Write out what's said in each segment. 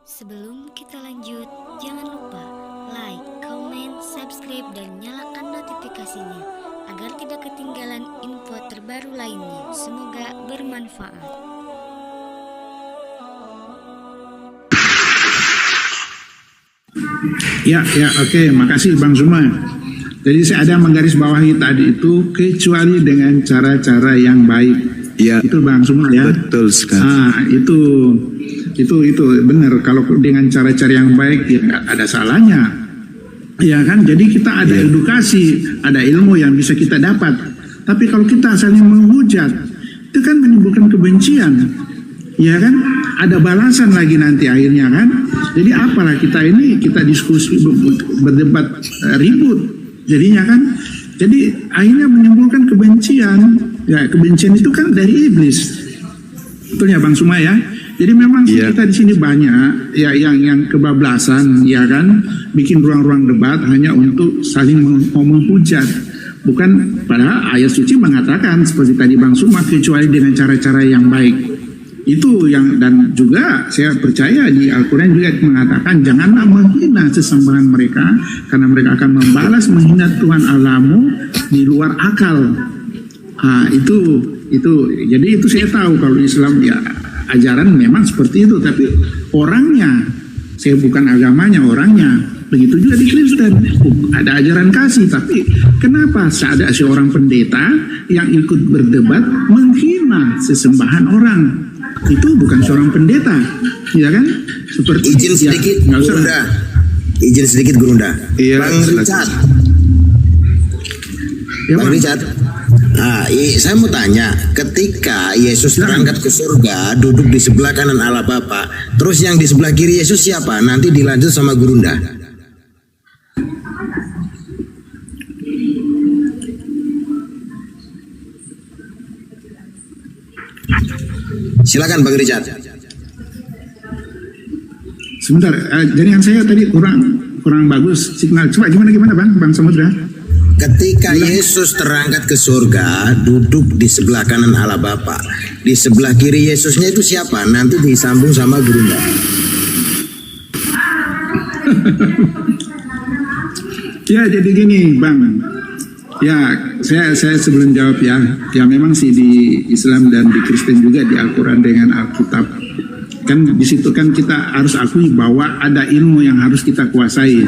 Sebelum kita lanjut, jangan lupa like, comment, subscribe, dan nyalakan notifikasinya agar tidak ketinggalan info terbaru lainnya. Semoga bermanfaat. Ya, oke, makasih Bang Zuma. Jadi saya ada menggarisbawahi tadi itu kecuali dengan cara-cara yang baik. Ya, itu Bang Zuma ya. Betul sekali. Itu benar. Kalau dengan cara-cara yang baik ya nggak ada salahnya. Ya kan, jadi kita ada edukasi, ada ilmu yang bisa kita dapat. Tapi kalau kita saling menghujat, itu kan menimbulkan kebencian. Ya kan, ada balasan lagi nanti akhirnya kan. Jadi apalah kita diskusi berdebat ribut jadinya kan. Jadi akhirnya menimbulkan kebencian. Ya, kebencian itu kan dari iblis. Betul ya Bang Suma ya. Jadi memang kita di sini banyak ya yang kebablasan ya kan, bikin ruang-ruang debat hanya untuk saling menghujat. Bukan, padahal ayat suci mengatakan seperti tadi Bang Suma, kecuali dengan cara-cara yang baik. Itu yang, dan juga saya percaya di Al-Quran juga mengatakan janganlah menghina sesembahan mereka karena mereka akan membalas menghina Tuhan Allahmu di luar akal. Itu jadi itu saya tahu kalau Islam ya ajaran memang seperti itu, tapi orangnya, saya bukan agamanya, orangnya. Begitu juga di Kristen, ada ajaran kasih, tapi kenapa ada seorang pendeta yang ikut berdebat menghina sesembahan orang? Itu bukan seorang pendeta, ya kan? Seperti izin sedikit, Gurunda. Izin sedikit, Gurunda. Iya, Bang Richard. Ya, Bang Richard. Saya mau tanya, ketika Yesus terangkat ke surga, duduk di sebelah kanan Allah Bapa, terus yang di sebelah kiri Yesus siapa? Nanti dilanjut sama Gurunda. Silakan Bang Richard. Sebentar, jaringan saya tadi kurang bagus signal. Coba gimana Bang Samudra? Ketika Yesus terangkat ke surga, duduk di sebelah kanan Allah Bapa. Di sebelah kiri Yesusnya itu siapa? Nanti disambung sama Gurunda. Ya, jadi gini, Bang. Ya, saya sebelum jawab ya memang sih di Islam dan di Kristen juga di Al-Quran dengan Alkitab. Kan di situ kan kita harus akui bahwa ada ilmu yang harus kita kuasai.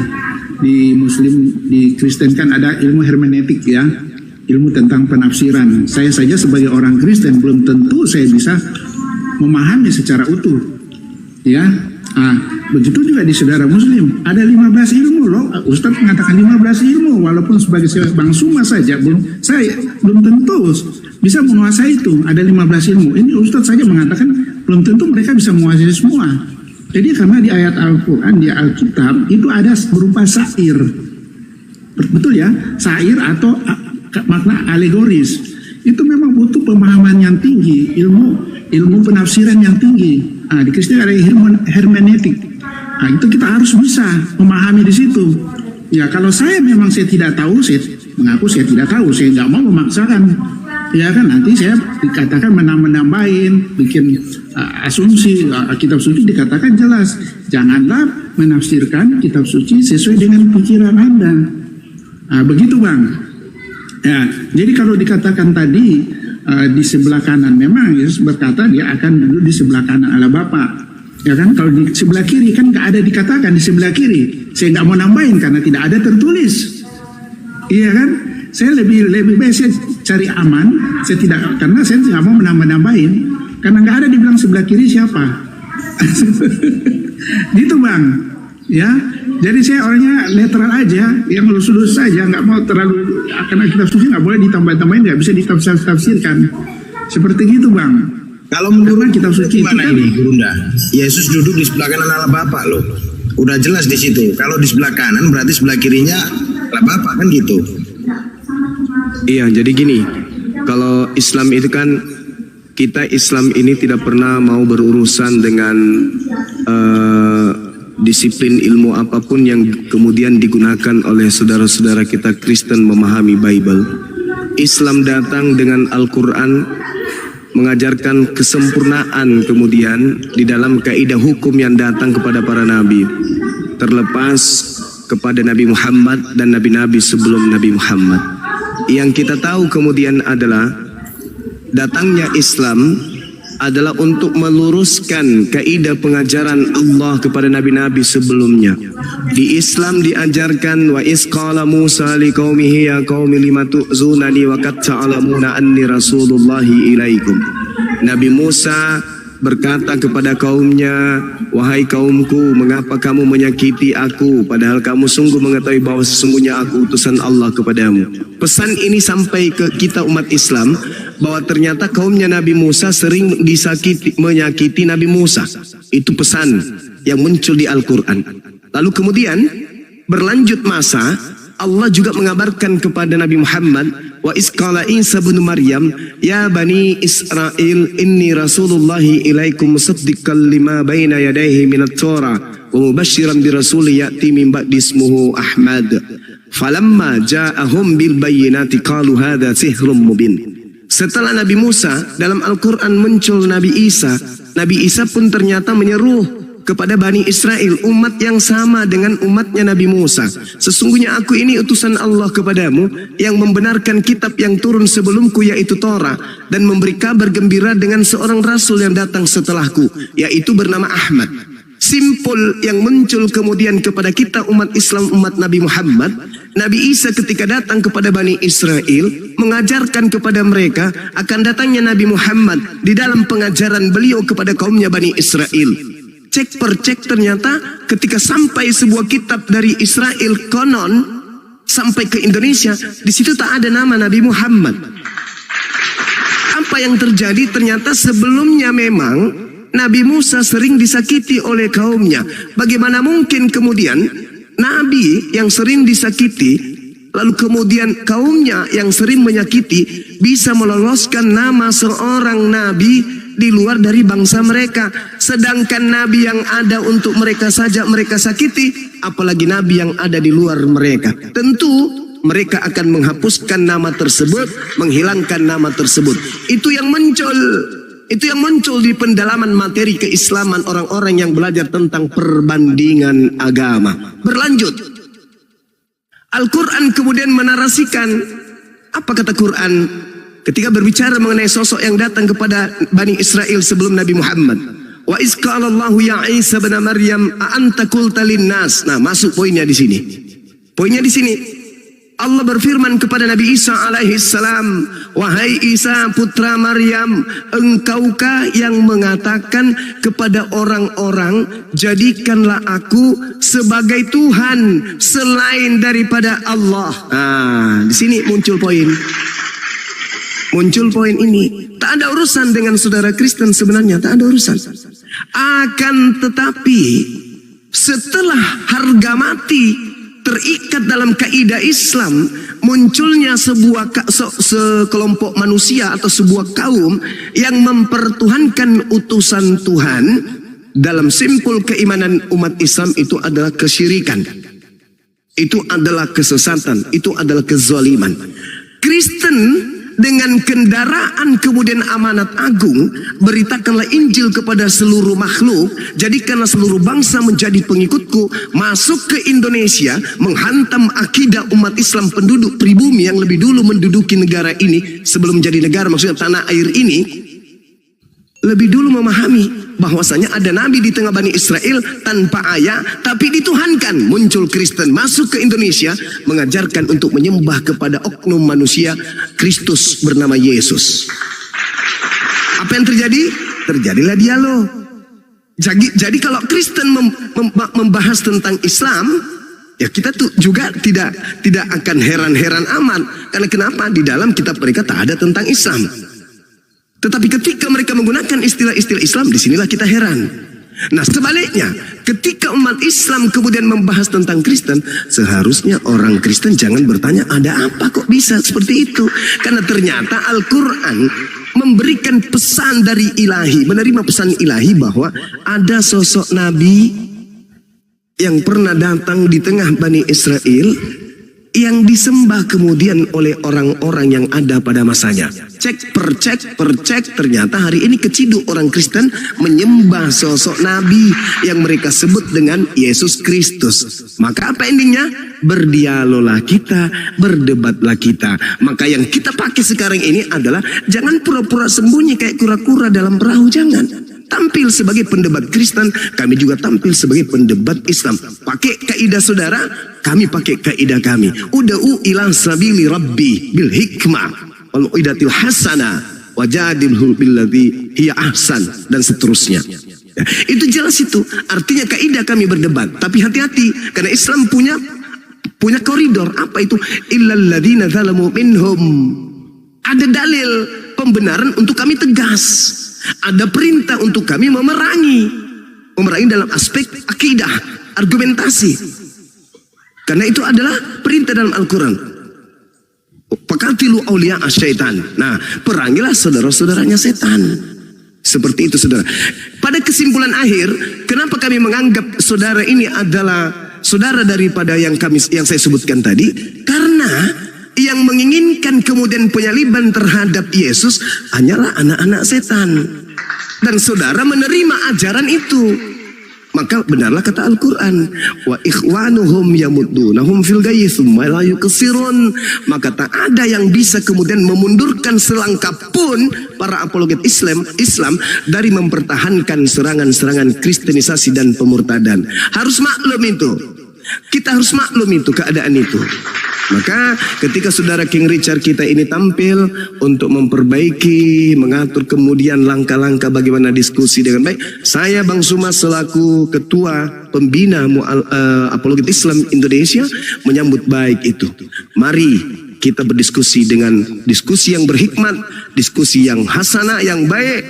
Di Muslim, di Kristen kan ada ilmu hermeneutik ya, ilmu tentang penafsiran. Saya saja sebagai orang Kristen belum tentu saya bisa memahami secara utuh. Ya, begitu juga di saudara Muslim ada 15 ilmu loh. Ustadz mengatakan 15 ilmu, walaupun sebagai Bang Suma saja saya belum tentu bisa menguasai itu. Ada 15 ilmu. Ini Ustadz saja mengatakan belum tentu mereka bisa menguasai semua. Jadi karena di ayat Al-Quran, di Alkitab itu ada berupa syair. Betul ya, syair atau makna alegoris. Itu memang butuh pemahaman yang tinggi, ilmu penafsiran yang tinggi. Di Kristen ada hermeneutik. Itu kita harus bisa memahami di situ. Ya, kalau saya tidak tahu, saya mengaku saya tidak tahu, saya nggak mau memaksakan. Ya kan, nanti saya dikatakan menambahin, bikin asumsi. Kitab suci dikatakan jelas, janganlah menafsirkan kitab suci sesuai dengan pikiran Anda. Begitu Bang. Ya, jadi kalau dikatakan tadi di sebelah kanan, memang Yesus berkata dia akan duduk di sebelah kanan Allah Bapa. Ya kan, kalau di sebelah kiri kan nggak ada dikatakan di sebelah kiri. Saya nggak mau nambahin karena tidak ada tertulis. Iya kan? Saya lebih baik saya cari aman. Karena saya nggak mau menambah-nambahin. Karena nggak ada dibilang sebelah kiri siapa. Gitu Bang. Ya, jadi saya orangnya netral aja, yang lulus-lulus saja, nggak mau terlalu, karena kitab suci nggak boleh ditambah-tambahin, nggak bisa ditafsirkan. Seperti gitu Bang. Kalau menurut kitab suci mana itu kan, ini Gurunda? Yesus duduk di sebelah kanan Allah Bapa loh. Udah jelas di situ. Kalau di sebelah kanan berarti sebelah kirinya Allah Bapa kan gitu. Iya, jadi gini, kalau Islam itu kan, kita Islam ini tidak pernah mau berurusan dengan disiplin ilmu apapun yang kemudian digunakan oleh saudara-saudara kita Kristen memahami Bible. Islam datang dengan Al-Quran mengajarkan kesempurnaan kemudian di dalam kaidah hukum yang datang kepada para nabi, terlepas kepada Nabi Muhammad dan nabi-nabi sebelum Nabi Muhammad. Yang kita tahu kemudian adalah datangnya Islam adalah untuk meluruskan kaidah pengajaran Allah kepada nabi-nabi sebelumnya. Di Islam diajarkan wa isqala Musa liqaumihi ya qaumi lima tu'zunani wa qad ta'lamuna anni rasulullahi ilaikum. Nabi Musa berkata kepada kaumnya, wahai kaumku, mengapa kamu menyakiti aku padahal kamu sungguh mengetahui bahwa sesungguhnya aku utusan Allah kepadamu. Pesan ini sampai ke kita umat Islam bahwa ternyata kaumnya Nabi Musa sering menyakiti Nabi Musa. Itu pesan yang muncul di Al-Quran. Lalu kemudian berlanjut masa, Allah juga mengabarkan kepada Nabi Muhammad, wa isqala Isa bin Maryam ya bani Israel inni rasulullahi ilaikum musaddiqan lima baina yadayhi minat Torah wa mubashiran bi rasuli ya'ti min ba'di ismuhu Ahmad falamma ja'ahum bil bayyinati qalu hadza sihrun mubin. Setelah Nabi Musa, dalam Al-Quran muncul Nabi Isa. Nabi Isa pun ternyata menyeru kepada Bani Israel, umat yang sama dengan umatnya Nabi Musa. Sesungguhnya aku ini utusan Allah kepadamu yang membenarkan kitab yang turun sebelumku yaitu Torah, dan memberi kabar gembira dengan seorang rasul yang datang setelahku yaitu bernama Ahmad. Simpul yang muncul kemudian kepada kita umat Islam, umat Nabi Muhammad. Nabi Isa ketika datang kepada Bani Israel mengajarkan kepada mereka akan datangnya Nabi Muhammad di dalam pengajaran beliau kepada kaumnya Bani Israel. Cek per cek ternyata ketika sampai sebuah kitab dari Israel konon sampai ke Indonesia, di situ tak ada nama Nabi Muhammad. Apa yang terjadi? Ternyata sebelumnya memang Nabi Musa sering disakiti oleh kaumnya. Bagaimana mungkin kemudian Nabi yang sering disakiti, lalu kemudian kaumnya yang sering menyakiti, bisa meloloskan nama seorang Nabi di luar dari bangsa mereka? Sedangkan Nabi yang ada untuk mereka saja mereka sakiti, apalagi Nabi yang ada di luar mereka. Tentu mereka akan menghapuskan nama tersebut, menghilangkan nama tersebut. Itu yang muncul di pendalaman materi keislaman orang-orang yang belajar tentang perbandingan agama. Berlanjut, Al-Quran kemudian menarasikan, apa kata Quran ketika berbicara mengenai sosok yang datang kepada Bani Israel sebelum Nabi Muhammad. Wa isqalallahu ya Isa bin Maryam a anta qulta linnas. Nah, masuk poinnya di sini. Poinnya di sini. Allah berfirman kepada Nabi Isa alaihi salam, wahai Isa putra Maryam, engkaukah yang mengatakan kepada orang-orang, jadikanlah aku sebagai Tuhan selain daripada Allah. Nah, di sini muncul poin. Muncul poin ini. Tak ada urusan dengan saudara Kristen sebenarnya, tak ada urusan. Akan tetapi setelah harga mati terikat dalam kaidah Islam, munculnya sekelompok manusia atau sebuah kaum yang mempertuhankan utusan Tuhan. Dalam simpul keimanan umat Islam itu adalah kesyirikan, itu adalah kesesatan, itu adalah kezaliman. Kristen dengan kendaraan kemudian amanat agung, beritakanlah Injil kepada seluruh makhluk, jadikanlah seluruh bangsa menjadi pengikutku, masuk ke Indonesia, menghantam akidah umat Islam penduduk pribumi yang lebih dulu menduduki negara ini sebelum jadi negara, maksudnya tanah air ini, lebih dulu memahami bahwasanya ada nabi di tengah Bani Israel tanpa ayah tapi dituhankan. Muncul Kristen masuk ke Indonesia mengajarkan untuk menyembah kepada oknum manusia Kristus bernama Yesus. Apa yang terjadi? Terjadilah dialog. Jadi kalau Kristen membahas tentang Islam, ya kita tuh juga tidak akan heran-heran amat. Karena kenapa? Di dalam kitab mereka tak ada tentang Islam. Tetapi ketika mereka menggunakan istilah-istilah Islam, disinilah kita heran. Nah sebaliknya, ketika umat Islam kemudian membahas tentang Kristen, seharusnya orang Kristen jangan bertanya, ada apa kok bisa seperti itu? Karena ternyata Al-Quran memberikan pesan dari ilahi, menerima pesan ilahi bahwa ada sosok Nabi yang pernah datang di tengah Bani Israel, yang disembah kemudian oleh orang-orang yang ada pada masanya. Cek per cek, ternyata hari ini keciduk orang Kristen menyembah sosok Nabi yang mereka sebut dengan Yesus Kristus. Maka apa endingnya? Berdialoglah kita, berdebatlah kita. Maka yang kita pakai sekarang ini adalah jangan pura-pura sembunyi kayak kura-kura dalam perahu, jangan. Tampil sebagai pendebat Kristen, kami juga tampil sebagai pendebat Islam. Pakai kaidah saudara, kami pakai kaidah kami. Ud'u ila sabili rabbi bil hikmah wal uidatil hasanah wajadilhu billati hiya ahsan, dan seterusnya. Ya, itu jelas itu. Artinya kaidah kami berdebat. Tapi hati-hati, karena Islam punya koridor. Apa itu? Illal ladzina zalamu minhum. Ada dalil pembenaran untuk kami tegas. Ada perintah untuk kami memerangi dalam aspek akidah, argumentasi. Karena itu adalah perintah dalam Al-Quran. Faqatilu awliya asyaitan. Nah, perangilah saudara-saudaranya setan. Seperti itu saudara. Pada kesimpulan akhir, kenapa kami menganggap saudara ini adalah saudara daripada yang saya sebutkan tadi? Karena yang menginginkan kemudian penyaliban terhadap Yesus hanyalah anak-anak setan. Dan saudara menerima ajaran itu. Maka benarlah kata Al-Quran, wa ikhwanuhum yamuddunahum fil ghayyi tsumma la yuqsirun. Maka tak ada yang bisa kemudian memundurkan selangkah pun para apologet Islam dari mempertahankan serangan-serangan kristenisasi dan pemurtadan. Harus maklum itu. Kita harus maklum itu, keadaan itu. Maka ketika saudara King Richard kita ini tampil untuk memperbaiki, mengatur kemudian langkah-langkah bagaimana diskusi dengan baik, saya Bang Suma selaku ketua pembina apologet Islam Indonesia menyambut baik itu. Mari kita berdiskusi dengan diskusi yang berhikmat, diskusi yang hasanah, yang baik,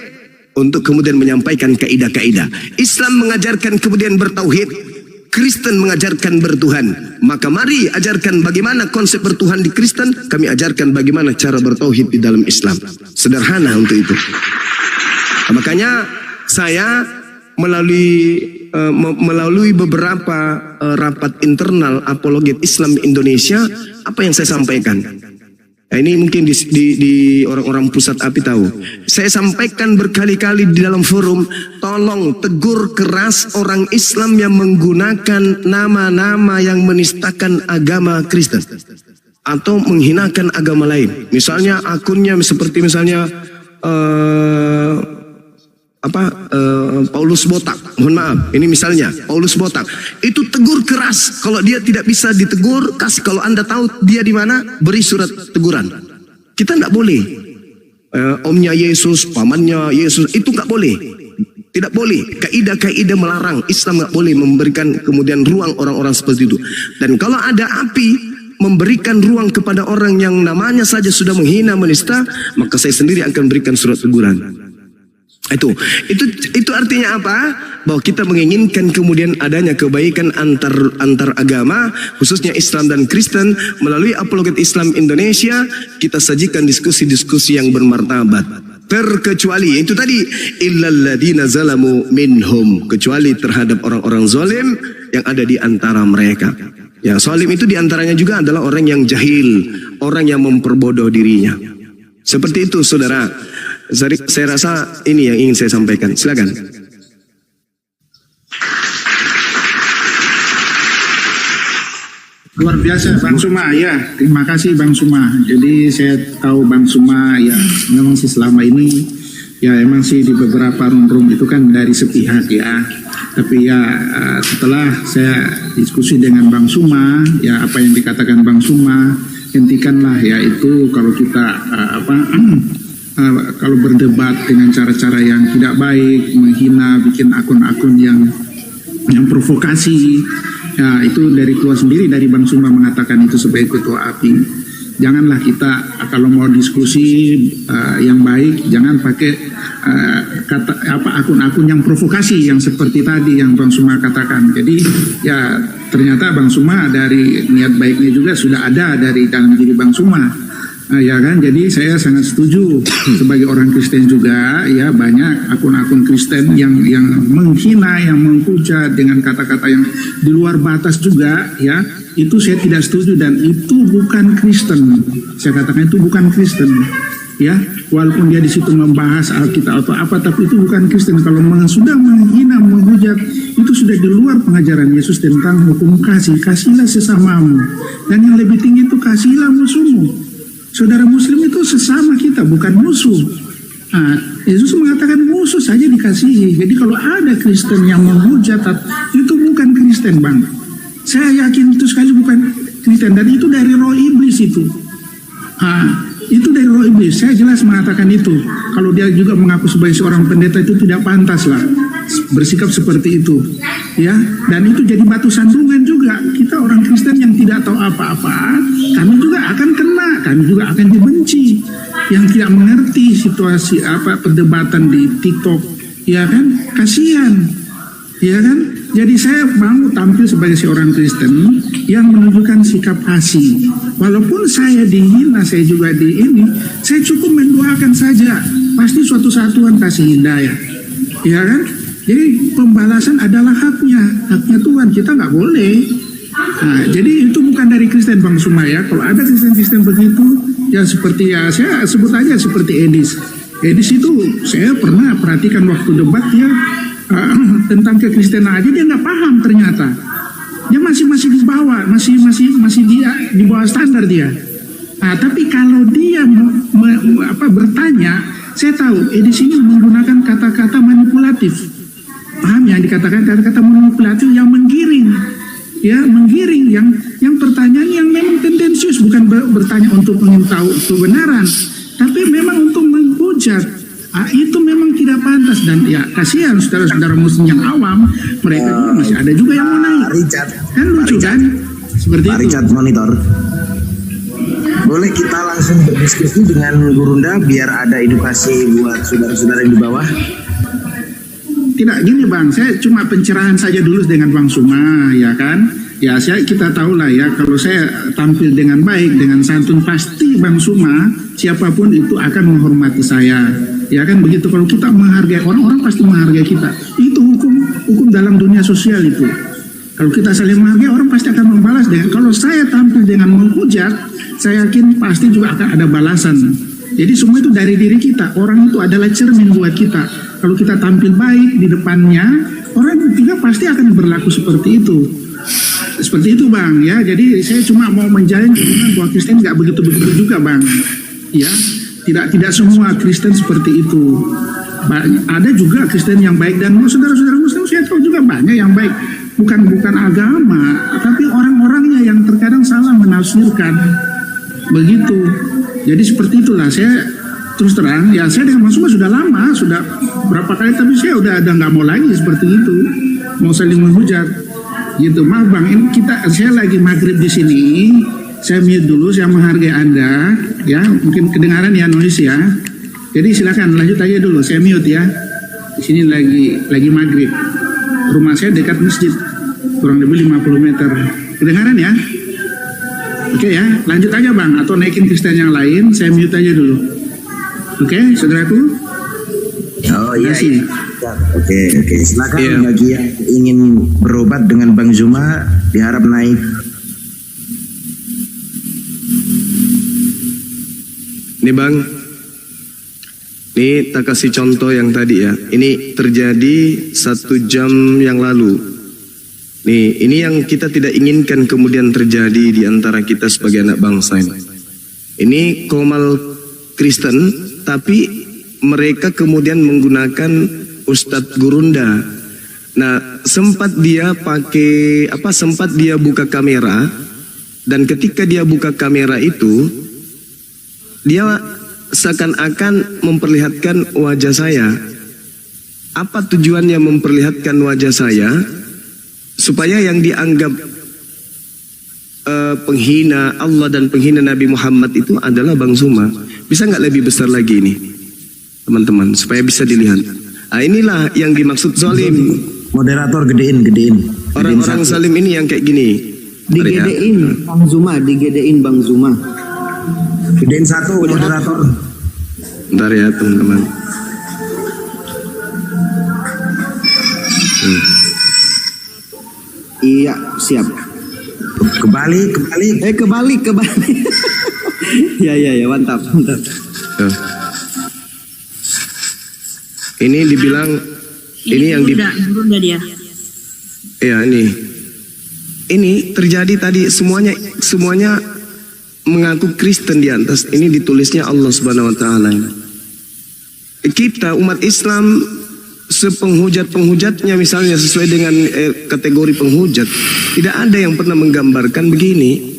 untuk kemudian menyampaikan kaidah-kaidah. Islam mengajarkan kemudian bertauhid, Kristen mengajarkan bertuhan. Maka mari ajarkan bagaimana konsep bertuhan di Kristen, kami ajarkan bagaimana cara bertauhid di dalam Islam. Sederhana untuk itu. Makanya saya melalui beberapa rapat internal apologet Islam Indonesia, apa yang saya sampaikan? Nah, ini mungkin di orang-orang pusat API tahu. Saya sampaikan berkali-kali di dalam forum, tolong tegur keras orang Islam yang menggunakan nama-nama yang menistakan agama Kristen atau menghinakan agama lain. Misalnya akunnya seperti misalnya Paulus Botak, mohon maaf, ini misalnya Paulus Botak, itu tegur keras. Kalau dia tidak bisa ditegur, kasih, kalau Anda tahu dia di mana, beri surat teguran. Kita nggak boleh omnya Yesus, pamannya Yesus, itu nggak boleh, tidak boleh. Kaidah-kaidah melarang. Islam nggak boleh memberikan kemudian ruang orang-orang seperti itu. Dan kalau ada api memberikan ruang kepada orang yang namanya saja sudah menghina, menista, maka saya sendiri akan berikan surat teguran. Itu artinya apa? Bahwa kita menginginkan kemudian adanya kebaikan antar agama, khususnya Islam dan Kristen. Melalui apologet Islam Indonesia, kita sajikan diskusi-diskusi yang bermartabat. Terkecuali itu tadi, illal ladzina zalamu minhum, kecuali terhadap orang-orang zalim yang ada di antara mereka. Ya, zalim itu diantaranya juga adalah orang yang jahil, orang yang memperbodoh dirinya. Seperti itu, saudara. Saya rasa ini yang ingin saya sampaikan. Silakan. Luar biasa Bang Suma, ya terima kasih Bang Suma. Jadi saya tahu Bang Suma ya memang sih selama ini ya emang sih di beberapa room itu kan dari sepihak ya. Tapi ya setelah saya diskusi dengan Bang Suma, ya apa yang dikatakan Bang Suma, hentikanlah ya itu kalau kita kalau berdebat dengan cara-cara yang tidak baik, menghina, bikin akun-akun yang provokasi, ya itu dari keluar sendiri dari Bang Suma mengatakan itu sebagai ketua API. Janganlah kita kalau mau diskusi yang baik, jangan pakai akun-akun yang provokasi yang seperti tadi yang Bang Suma katakan. Jadi ya ternyata Bang Suma dari niat baiknya juga sudah ada dari dalam diri Bang Suma. Ya kan, jadi saya sangat setuju sebagai orang Kristen juga ya banyak akun-akun Kristen yang menghina, yang mengpuja dengan kata-kata yang di luar batas juga ya. itu saya tidak setuju dan itu bukan Kristen. Saya katakan itu bukan Kristen. Ya, walaupun dia di situ membahas Alkitab atau apa, tapi itu bukan Kristen. Kalau sudah menghina, menghujat, itu sudah di luar pengajaran Yesus tentang hukum kasih. Kasihlah sesamamu. Dan yang lebih tinggi itu kasihlah musuhmu. Saudara Muslim itu sesama kita, bukan musuh. Nah, Yesus mengatakan musuh saja dikasihi. Jadi kalau ada Kristen yang menghujat, itu bukan Kristen, Bang. Saya yakin itu sekali bukan Kristen. Dan itu dari roh iblis itu. Itu dari roh iblis. Saya jelas mengatakan itu. Kalau dia juga mengaku sebagai seorang pendeta, itu tidak pantas lah bersikap seperti itu. Ya, dan itu jadi batu sandungan juga. Kita orang Kristen yang tidak tahu apa-apa, kami juga akan kena, kami juga akan dibenci. Yang tidak mengerti situasi perdebatan di TikTok, ya kan? Kasihan. Ya kan? Jadi saya mau tampil sebagai seorang Kristen yang menunjukkan sikap kasih. Walaupun saya dihina, saya juga saya cukup mendoakan saja. Pasti suatu saat Tuhan kasih hidayah. Ya kan? Jadi pembalasan adalah haknya Tuhan. Kita nggak boleh. Nah, jadi itu bukan dari Kristen, Bang Sumaya. Kalau ada Kristen-Kristen begitu, ya seperti saya sebut aja seperti Edis. Edis itu saya pernah perhatikan waktu debat dia. Tentang kekristenan aja dia nggak paham ternyata. Dia masih di bawah, masih dia di bawah standar dia. Nah, tapi kalau dia bertanya, saya tahu di sini menggunakan kata-kata manipulatif. Paham yang dikatakan kata-kata manipulatif yang menggiring. Ya, menggiring yang pertanyaan yang memang tendensius, bukan bertanya untuk ingin tahu kebenaran, tapi memang untuk menghujat. Itu memang tidak pantas dan ya kasihan saudara-saudara Muslim yang awam, mereka juga masih ada juga yang mau naik. Richard, kan lucu kan? Seperti Pak itu. Richard monitor. Boleh kita langsung berdiskusi dengan Gurunda biar ada edukasi buat saudara-saudara yang di bawah? Tidak gini Bang, saya cuma pencerahan saja dulu dengan Bang Suma, ya kan? Ya kita tahu lah ya, kalau saya tampil dengan baik, dengan santun, pasti Bang Suma, siapapun itu akan menghormati saya. Ya kan begitu, kalau kita menghargai orang pasti menghargai kita. Itu hukum dalam dunia sosial itu. Kalau kita saling menghargai, orang pasti akan membalas dengan. Kalau saya tampil dengan menghujat, saya yakin pasti juga akan ada balasan. Jadi semua itu dari diri kita. Orang itu adalah cermin buat kita. Kalau kita tampil baik di depannya, orang juga pasti akan berlaku seperti itu. Seperti itu Bang ya. Jadi saya cuma mau menjalin hubungan bahwa Kristen nggak begitu juga Bang. Ya. Tidak semua Kristen seperti itu. Ada juga Kristen yang baik dan saudara-saudara Muslim saya tahu juga banyak yang baik. Bukan agama, tapi orang-orangnya yang terkadang salah menafsirkan. Begitu. Jadi seperti itulah saya terus terang ya, saya dengan Mas Suma sudah lama, sudah berapa kali, tapi saya udah nggak mau lagi seperti itu, mau saling menghujat. Gitu. Maaf Bang, ini saya lagi maghrib di sini. Saya mute dulu, saya menghargai Anda, ya mungkin kedengaran ya noise ya. Jadi silakan lanjut aja dulu, saya mute ya. Di sini lagi maghrib. Rumah saya dekat masjid, kurang lebih 50 meter. Kedengaran ya? Oke ya, lanjut aja Bang, atau naikin Kristen yang lain, saya mute aja dulu. Oke, saudaraku. Oh iya. Oke. Silakan bagi yang ingin berobat dengan Bang Zuma, diharap naik. Ini Bang, ini tak kasih contoh yang tadi ya. Ini terjadi 1 jam yang lalu. Nih, ini yang kita tidak inginkan kemudian terjadi di antara kita sebagai anak bangsa ini. Ini Komal Kristen, tapi mereka kemudian menggunakan Ustadz Gurunda. Nah, sempat dia buka kamera, dan ketika dia buka kamera itu, dia seakan-akan memperlihatkan wajah saya. Apa tujuannya memperlihatkan wajah saya? Supaya yang dianggap penghina Allah dan penghina Nabi Muhammad itu adalah Bang Suma. Bisa nggak lebih besar lagi ini, teman-teman, supaya bisa dilihat. Nah, inilah yang dimaksud zalim. Moderator gedein. Orang-orang zalim ini yang kayak gini. Digedein Bang Zuma, Bang Zuma. Gedein satu moderator. Bentar ya teman-teman. Iya, siap. Kebalik. Kebalik. Ya, mantap. Tuh. Ini dibilang ini yang di Gurunda dia. ya ini terjadi tadi semuanya mengaku Kristen di atas. Ini ditulisnya Allah Subhanahu wa taala. Kita umat Islam sepenghujat-penghujatnya misalnya sesuai dengan kategori penghujat, tidak ada yang pernah menggambarkan begini.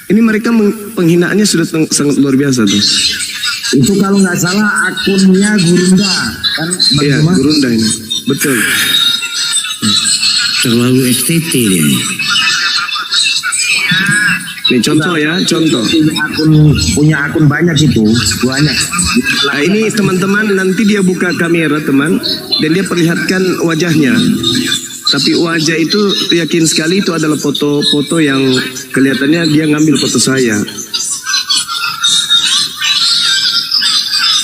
Ini mereka penghinaannya sudah sangat luar biasa tuh. Itu kalau nggak salah akunnya Gurunda kan? Iya, Gurunda ini. Betul. Terlalu estetik dia. Nih contoh ya, contoh. Punya akun banyak itu, banyak. Nah, ini teman-teman nanti dia buka kamera teman dan dia perlihatkan wajahnya. Tapi wajah itu yakin sekali itu adalah foto-foto yang kelihatannya dia ngambil foto saya.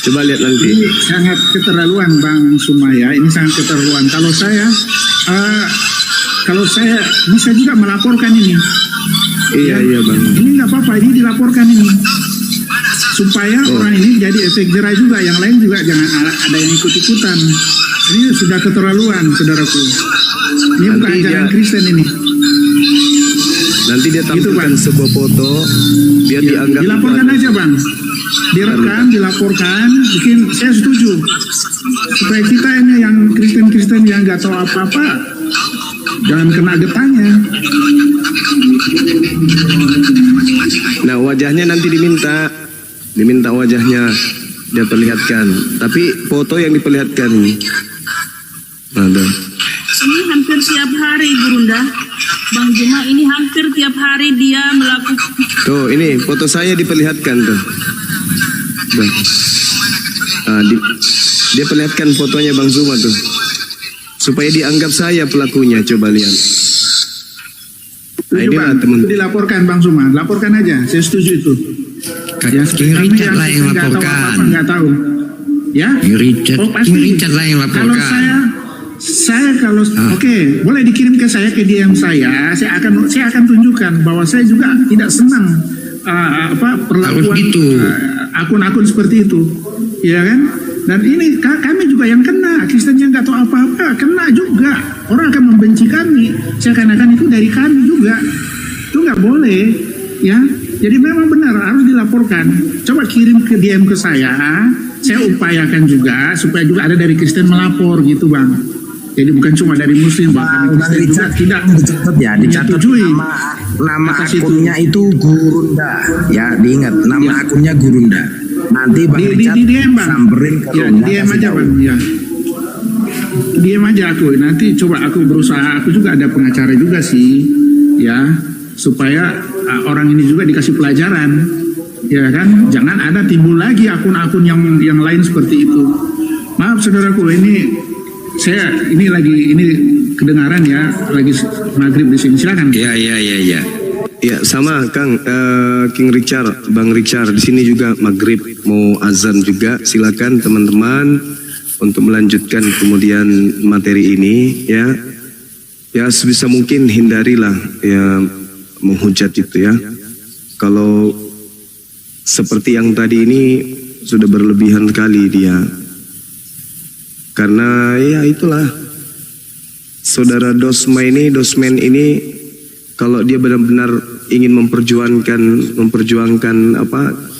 Coba lihat nanti. Ini sangat keterlaluan Bang Sumaya, ini sangat keterlaluan. Kalau saya bisa juga melaporkan ini. Iya Bang. Ini nggak apa-apa, ini dilaporkan ini. Supaya orang ini jadi efek jerah juga, yang lain juga jangan ada yang ikut-ikutan. Ini sudah keterlaluan, saudaraku. Ini bukan Nanti ajaran dia- Kristen ini. Nanti dia Gitu, tampilkan Bang. sebuah foto biar Ya, dianggap dilaporkan aja Bang. Direkam, dilaporkan, mungkin saya setuju. Supaya kita ini yang Kristen-Kristen yang nggak tahu apa-apa, jangan kena getahnya. Nah, wajahnya nanti diminta wajahnya dia perlihatkan. Tapi foto yang diperlihatkan ini ada. Ini hampir tiap hari Gurunda. Bang Juma ini hampir tiap hari dia melakukan. Tuh, ini foto saya diperlihatkan tuh. Tuh. Dia perlihatkan fotonya Bang Zuma tuh. Supaya dianggap saya pelakunya, coba lihat. Nah, Setuju, inilah Bang. teman. Itu dilaporkan Bang Suma, laporkan aja. Saya setuju itu. King Richard lah yang nggak tahu laporkan. apa-apa, nggak tahu. Ya? King Richard, Oh, pasti. King Richard lah yang Kalau laporkan. saya kalau oke, boleh dikirim ke saya, ke DM saya akan tunjukkan bahwa saya juga tidak senang perlakuan Harus gitu. Akun-akun seperti itu, ya kan? Dan ini kami juga yang kena, Kristen yang nggak tahu apa-apa kena juga. Orang akan membenci kami, seakan-akan itu dari kami juga. Itu nggak boleh, ya. Jadi memang benar harus dilaporkan. Coba kirim ke DM ke saya upayakan juga supaya juga ada dari Kristen melapor gitu Bang. Jadi bukan cuma dari Muslim, bahkan Bang Kristen juga Richard tidak dicatat ya, dicatat menyetujui nama atas itu. akunnya itu Gurunda. Ya, diingat nama akunnya Gurunda. Nanti Bang Richard Di DM Bang. samperin ke Ya, rumah, DM kasih aja tahu. Bang. Ya. DM aja aku. Nanti coba aku berusaha. Aku juga ada pengacara juga sih, ya, supaya orang ini juga dikasih pelajaran, ya kan? Jangan ada timbul lagi akun-akun yang lain seperti itu. Maaf saudaraku, ini kedengaran ya, lagi maghrib di sini. Silakan. Ya. Ya sama Kang King Richard, Bang Richard di sini juga maghrib mau azan juga. Silakan teman-teman untuk melanjutkan kemudian materi ini ya. Ya sebisa mungkin hindarilah ya menghujat itu ya. Kalau seperti yang tadi ini sudah berlebihan sekali dia. Karena ya itulah saudara dosmen ini kalau dia benar-benar ingin memperjuangkan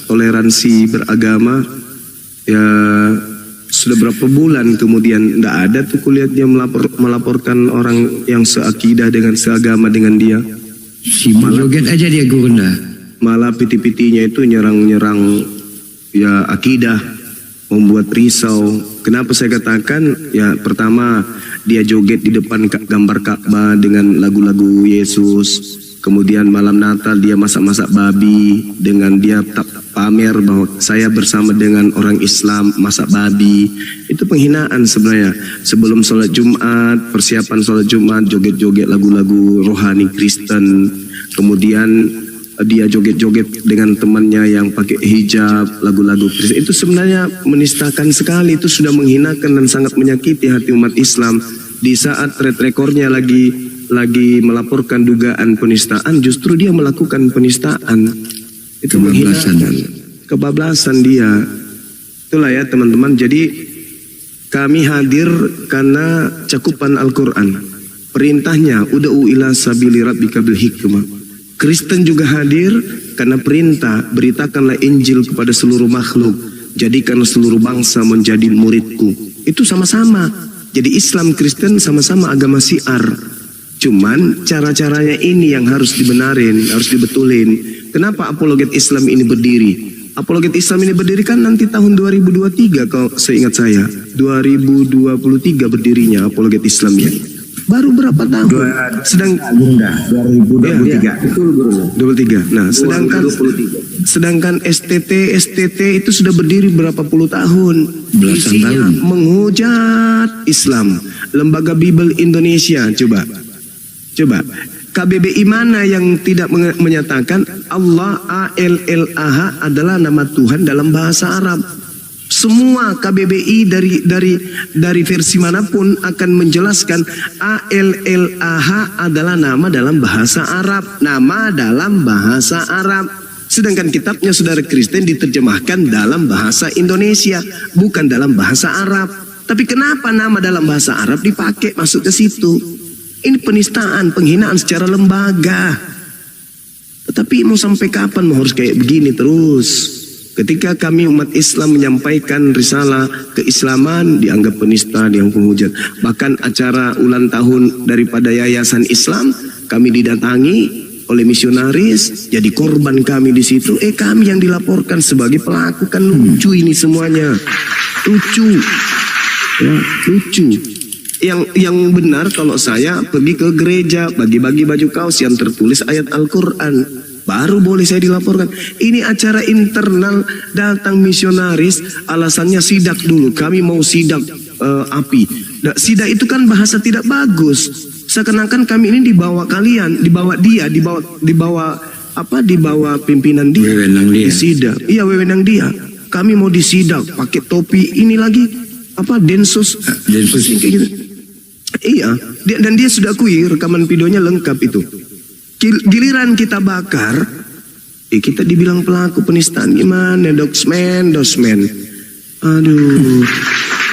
toleransi beragama ya sudah berapa bulan kemudian tidak ada tuh kulihatnya melaporkan orang yang seakidah dengan seagama dengan dia. Sibuk joget aja dia Gurunda. Malah piti-pitinya itu nyerang-nyerang ya akidah, membuat risau. Kenapa saya katakan ya pertama dia joget di depan gambar Ka'bah dengan lagu-lagu Yesus. Kemudian malam Natal dia masak-masak babi dengan dia pamer bahwa saya bersama dengan orang Islam masak babi. Itu penghinaan sebenarnya. Sebelum sholat Jumat, persiapan sholat Jumat, joget-joget lagu-lagu rohani Kristen. Kemudian dia joget-joget dengan temannya yang pakai hijab, lagu-lagu Kristen. Itu sebenarnya menistakan sekali, itu sudah menghinakan dan sangat menyakiti hati umat Islam. Di saat track recordnya lagi lagi melaporkan dugaan penistaan, justru dia melakukan penistaan. Itu Kebablasan. kebablasan dia. Itulah ya teman-teman. Jadi kami hadir karena cakupan Al-Quran. Perintahnya ud'u ila sabili rabbika bil hikmah. Kristen juga hadir karena perintah beritakanlah Injil kepada seluruh makhluk. Jadikan seluruh bangsa menjadi muridku. Itu sama-sama. Jadi Islam Kristen sama-sama agama syiar. Cuman cara-caranya ini yang harus dibenarin, harus dibetulin. Kenapa apologet Islam ini berdiri? Apologet Islam ini berdiri kan nanti tahun 2023 kalau seingat saya. 2023 berdirinya apologet Islam ya. Baru berapa tahun? Sedang 2023. Betul, 23. Nah, sedangkan STT itu sudah berdiri berapa puluh tahun. Belasan Isinya tahun. menghujat Islam. Lembaga Bible Indonesia, coba. KBBI mana yang tidak menyatakan Allah ALLAH adalah nama Tuhan dalam bahasa Arab? Semua KBBI dari versi manapun akan menjelaskan ALLAH adalah nama dalam bahasa Arab. Nama dalam bahasa Arab. Sedangkan kitabnya saudara Kristen diterjemahkan dalam bahasa Indonesia, bukan dalam bahasa Arab. Tapi kenapa nama dalam bahasa Arab dipakai masuk ke situ? Ini penistaan, penghinaan secara lembaga. Tetapi mau sampai kapan mau harus kayak begini terus? Ketika kami umat Islam menyampaikan risalah keislaman dianggap penista, dianggap penghujat. Bahkan acara ulang tahun daripada Yayasan Islam kami didatangi oleh misionaris, jadi korban kami di situ. Kami yang dilaporkan sebagai pelaku, kan lucu ini semuanya. Lucu. Ya, lucu. Yang benar kalau saya pergi ke gereja bagi-bagi baju kaos yang tertulis ayat Al-Quran. Baru boleh saya dilaporkan. Ini acara internal, datang misionaris, alasannya sidak dulu. Kami mau sidak api. Sidak itu kan bahasa tidak bagus. Seakan-akan kami ini dibawa kalian, dibawa dia, dibawa pimpinan dia. Wewenang dia. Disidak. Iya, wewenang dia. Kami mau disidak pakai topi ini lagi Densus. Densus. Kayak gitu. Iya, dan dia sudah akui, rekaman videonya lengkap itu. Giliran kita bakar, kita dibilang pelaku penistaan. Gimana dosmen. Aduh.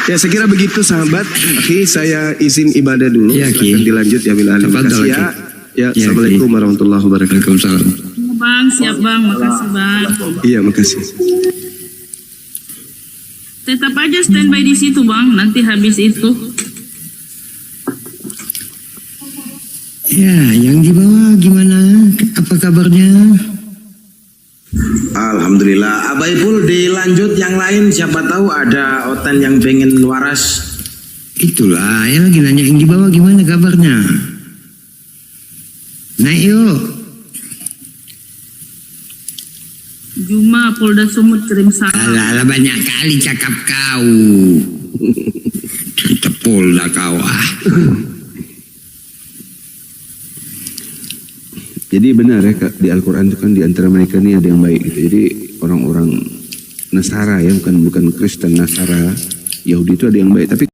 Ya saya kira begitu sahabat. Oke, saya izin ibadah dulu. Ya, Ki. Akan dilanjut ya bila ada. Tafadhal, Makasih ya. Ki. Ya, Ya, assalamualaikum Ki. warahmatullahi wabarakatuh. Waalaikumsalam. Bang, siap bang, makasih bang. Iya, makasih. Tetap aja standby di situ bang, nanti habis itu. Ya, yang di bawah gimana? Apa kabarnya? Alhamdulillah. Abaipul dilanjut yang lain, siapa tahu ada otan yang pengen waras. Itulah, ya lagi nanya yang di bawah gimana kabarnya? Naik yuk. Juma Polda Sumut kirim salam. Alah, banyak kali cakap kau. Cerita Polda kau ah. Jadi benar ya Kak, di Al-Quran itu kan di antara mereka ini ada yang baik gitu. Jadi orang-orang Nasara ya, bukan Kristen, Nasara, Yahudi itu ada yang baik. Tapi